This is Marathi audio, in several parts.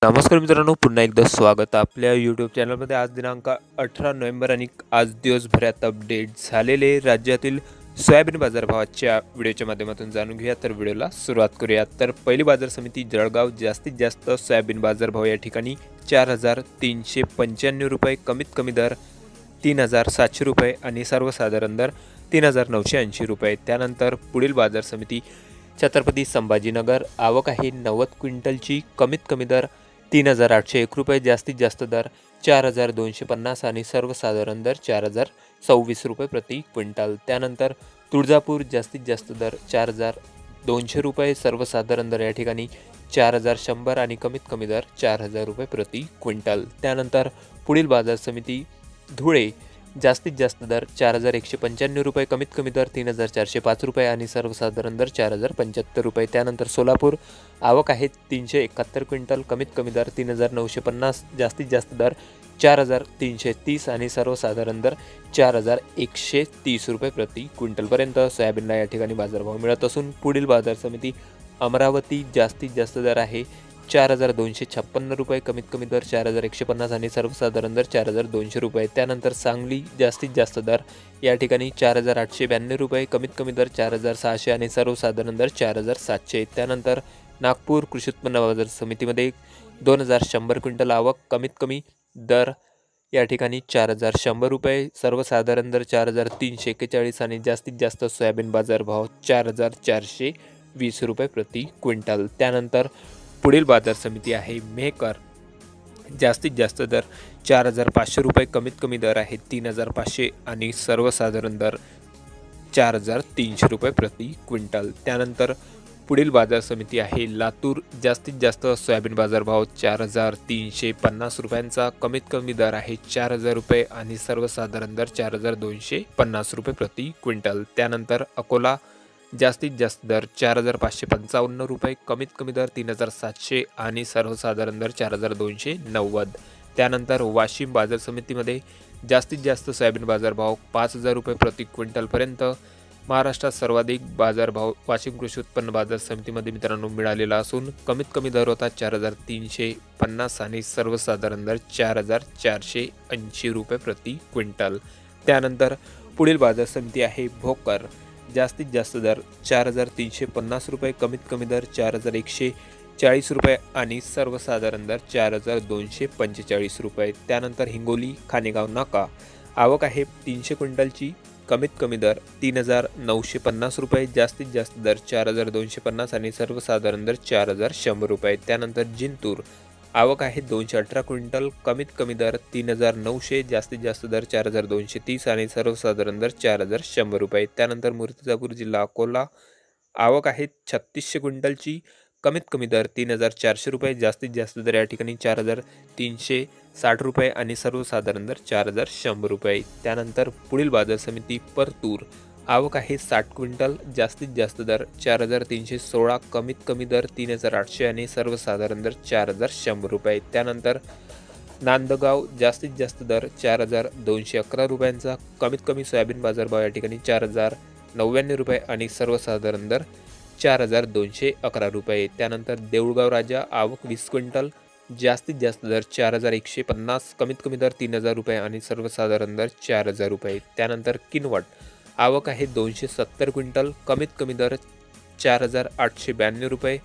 नमस्कार मित्रांनो, पुन्हा एकदा स्वागत आपल्या यूट्यूब चॅनलमध्ये. आज दिनांक 18 नोव्हेंबर आणि आज दिवसभरात अपडेट झालेले राज्यातील सोयाबीन बाजारभावाच्या व्हिडिओच्या माध्यमातून जाणून घेऊया. तर व्हिडिओला सुरुवात करूया. तर पहिली बाजार समिती जळगाव, जास्तीत जास्त सोयाबीन बाजारभाव या ठिकाणी 4,395 रुपये, कमीत कमी दर 3,700 रुपये आणि सर्वसाधारण दर 3,980 रुपये. त्यानंतर पुढील बाजार समिती छत्रपती संभाजीनगर, आवक आहे 90 क्विंटलची, कमीत कमी दर 3,801 रुपये, जास्तीत जास्त दर 4,250 आणि सर्वसाधारण दर 4,026 रुपये प्रति क्विंटल. त्यानंतर तुळजापूर, जास्तीत जास्त दर 4,200 रुपये, सर्वसाधारण दर या ठिकाणी 4,100 आणि कमीत कमी दर 4,000 रुपये प्रति क्विंटल. त्यानंतर पुढील बाजार समिती धुळे, जास्तीत जास्त दर 4,195 रुपये, कमीत कमी दर 3,405 रुपये आणि सर्वसाधारण दर 4,075 रुपये. त्यानंतर सोलापूर, आवक आहे 371 क्विंटल, कमीत कमी दर 3,950, जास्तीत जास्त दर 4,330 आणि सर्वसाधारण दर 4,130 रुपये प्रति क्विंटलपर्यंत सोयाबीनला या ठिकाणी बाजारभाव मिळत असून पुढील बाजार समिती अमरावती, जास्तीत जास्त दर आहे 4,256 रुपये, कमीत कमी दर 4,150 आणि सर्वसाधारण दर 4,200 रुपये. त्यानंतर सांगली, जास्तीत जास्त दर या ठिकाणी 4,892 रुपये, कमीत कमी दर 4,600 आणि सर्वसाधारण दर 4,700. त्यानंतर नागपूर कृषी उत्पन्न बाजार समितीमध्ये 2,100 क्विंटल आवक, कमीत कमी दर या ठिकाणी 4,100 रुपये, सर्वसाधारण दर 4,341 आणि जास्तीत जास्त सोयाबीन बाजारभाव 4,420 रुपये प्रति क्विंटल. त्यानंतर पुढील बाजार समिती आहे मेहकर, जास्तीत जास्त दर 4,500 रुपये, कमीत कमी दर आहे 3,500 आणि सर्वसाधारण दर 4,300 रुपये प्रति क्विंटल. त्यानंतर पुढील बाजार समिती आहे लातूर, जास्तीत जास्त सोयाबीन बाजारभाव 4,350 रुपयांचा, कमीत कमी दर आहे 4,000 रुपये आणि सर्वसाधारण दर 4,250 रुपये प्रति क्विंटल. त्यानंतर अकोला, जास्तीत जास्त दर 4,555 रुपये, कमीत कमी दर 3,700 आणि सर्वसाधारण दर 4,290. त्यानंतर वाशिम बाजार समितीमध्ये जास्तीत जास्त सोयाबीन बाजारभाव 5,000 रुपये प्रति क्विंटलपर्यंत. महाराष्ट्रात सर्वाधिक बाजारभाव वाशिम कृषी उत्पन्न बाजार समितीमध्ये मित्रांनो मिळालेला असून कमीत कमी दर होता 4,350 आणि सर्वसाधारण दर 4,480 रुपये प्रति क्विंटल. त्यानंतर पुढील बाजार समिती आहे भोकर, जास्तीत जास्त दर 4,350 रुपये, कमीत कमी दर 4,140 रुपये आणि सर्वसाधारण दर 4,245 रुपये. त्यानंतर हिंगोली खानेगाव नाका, आवक आहे 300 क्विंटलची, कमीत कमी दर 3,950 रुपये, जास्तीत जास्त दर 4,250 आणि सर्वसाधारण दर 4,100 रुपये. त्यानंतर जिंतूर, आवक आहे 218 क्विंटल, कमीत कमी दर 3,900, जास्तीत जास्त दर 4,230 आणि सर्वसाधारण दर 4,100 रुपये. त्यानंतर मूर्तिजापूर जिल्हा अकोला, आवक आहे 3600 क्विंटलची, कमीत कमी दर 3,400 रुपये, जास्तीत जास्त दर या ठिकाणी 4,360 रुपये आणि सर्वसाधारण दर 4,100 रुपये. त्यानंतर पुढील बाजार समिती परतूर, आवक आहे 60 क्विंटल, जास्तीत जास्त दर 4,316, कमीत कमी दर 3,800 आणि सर्वसाधारण दर 4,100 रुपये. त्यानंतर नांदगाव, जास्तीत जास्त दर 4,211 रुपयांचा, कमीत कमी सोयाबीन बाजारभाव या ठिकाणी 4,099 रुपये आणि सर्वसाधारण दर 4,211 रुपये. त्यानंतर देऊळगाव राजा, आवक 20 क्विंटल, जास्तीत जास्त दर 4,150, कमीत कमी दर 3,000 रुपये आणि सर्वसाधारण दर 4,000 रुपये. त्यानंतर किनवट, आवक आहे 270 क्विंटल, कमीत कमी दर 4,892 रुपये,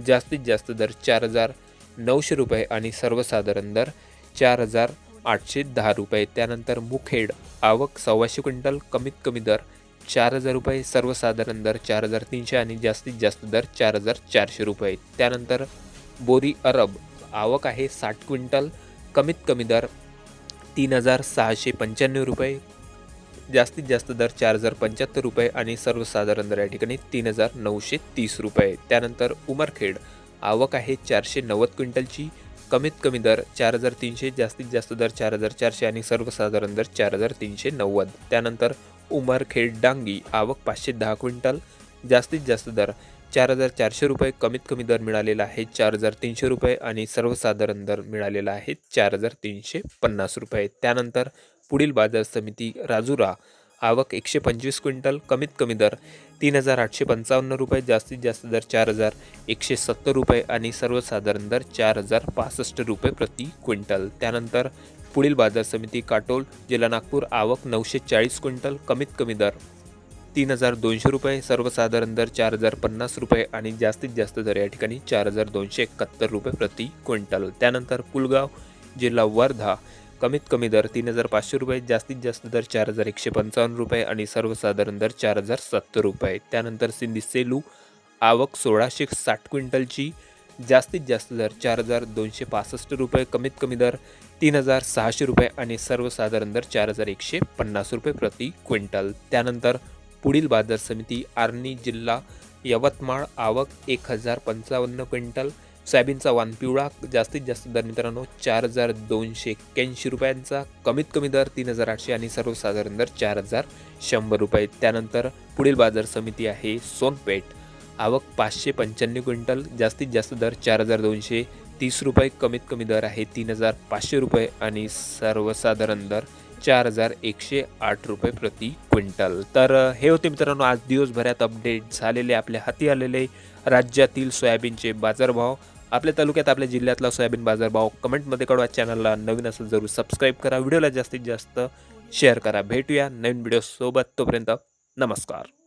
जास्तीत जास्त दर 4,900 रुपये आणि सर्वसाधारण दर 4,810 रुपये. त्यानंतर मुखेड, आवक 125 क्विंटल, कमीत कमी दर 4,000 रुपये, सर्वसाधारण दर 4,300 आणि जास्तीत जास्त दर 4,400 रुपये. त्यानंतर बोरी अरब, आवक आहे 60 क्विंटल, कमीत कमी दर 3,695 रुपये, जास्तीत जास्त दर 4,075 रुपये आणि सर्वसाधारण दर या ठिकाणी 3,930 रुपये. त्यानंतर उमरखेड, आवक आहे 490 क्विंटलची, कमीत कमी दर 4,300, जास्तीत जास्त दर 4,400 आणि सर्वसाधारण दर 4,390. त्यानंतर उमरखेड डांगी, आवक 510 क्विंटल, जास्तीत जास्त दर 4,400 रुपये, कमीत कमी दर मिळालेला आहे 4,300 रुपये आणि सर्वसाधारण दर मिळालेला आहे 4,350 रुपये. त्यानंतर पुढील बाजार समिती राजुरा, आवक 125 क्विंटल, कमीत कमी दर 3,855 रुपये, जास्तीत जास्त दर 4,170 रुपये आणि सर्वसाधारण दर 4,065 रुपये प्रति क्विंटल। त्यानंतर पुढील बाजार समिती काटोल जिल्हा नागपूर, आवक 940 क्विंटल, कमीत कमी दर 3,200 रुपये, सर्वसाधारण दर 4,050 रुपये आणि जास्तीत जास्त दर या ठिकाणी 4,271 रुपये प्रति क्विंटल। त्यानंतर पुलगाव जिल्हा वर्धा, कमीत कमी दर 3,500 रुपये, जास्तीत जास्त दर 4,155 रुपये आणि सर्वसाधारण दर 4,070 रुपये। त्यानंतर सिंधी सेलू, आवक 1,660 क्विंटलची, जास्तीत जास्त दर 4,265 रुपये, कमीत कमी दर 3,600 रुपये आणि सर्वसाधारण दर 4,150 रुपये प्रति क्विंटल। त्यानंतर पुढील बाजार समिती आर्णी जिल्हा यवतमाळ, आवक 1,055 क्विंटल, सोयाबीनचा वाण पिवळा, जास्तीत जास्त दर मित्रांनो 4,281 रुपयांचा, कमीत कमी दर 3,800 आणि सर्वसाधारण दर 4,100 रुपये। त्यानंतर पुढील बाजार समिती आहे सोनपेठ, आवक 595 क्विंटल, जास्तीत जास्त दर 4,230 रुपये, कमीत कमी दर आहे 3,500 रुपये आणि सर्वसाधारण दर 4,108 रुपये प्रति क्विंटल। तर हे होते मित्रांनो आज दिवसभरात अपडेट झालेले आपल्या हाती आलेले राज्यातील सोयाबीनचे बाजारभाव। आपल्या तालुक्यात आपल्या जिल्ह्यातला सोयाबीन बाजारभाव कमेंटमध्ये कळवा। चॅनलला नवीन असेल जरूर सबस्क्राईब करा, व्हिडिओला जास्तीत जास्त शेअर करा। भेटूया नवीन व्हिडिओ सोबत, तोपर्यंत नमस्कार।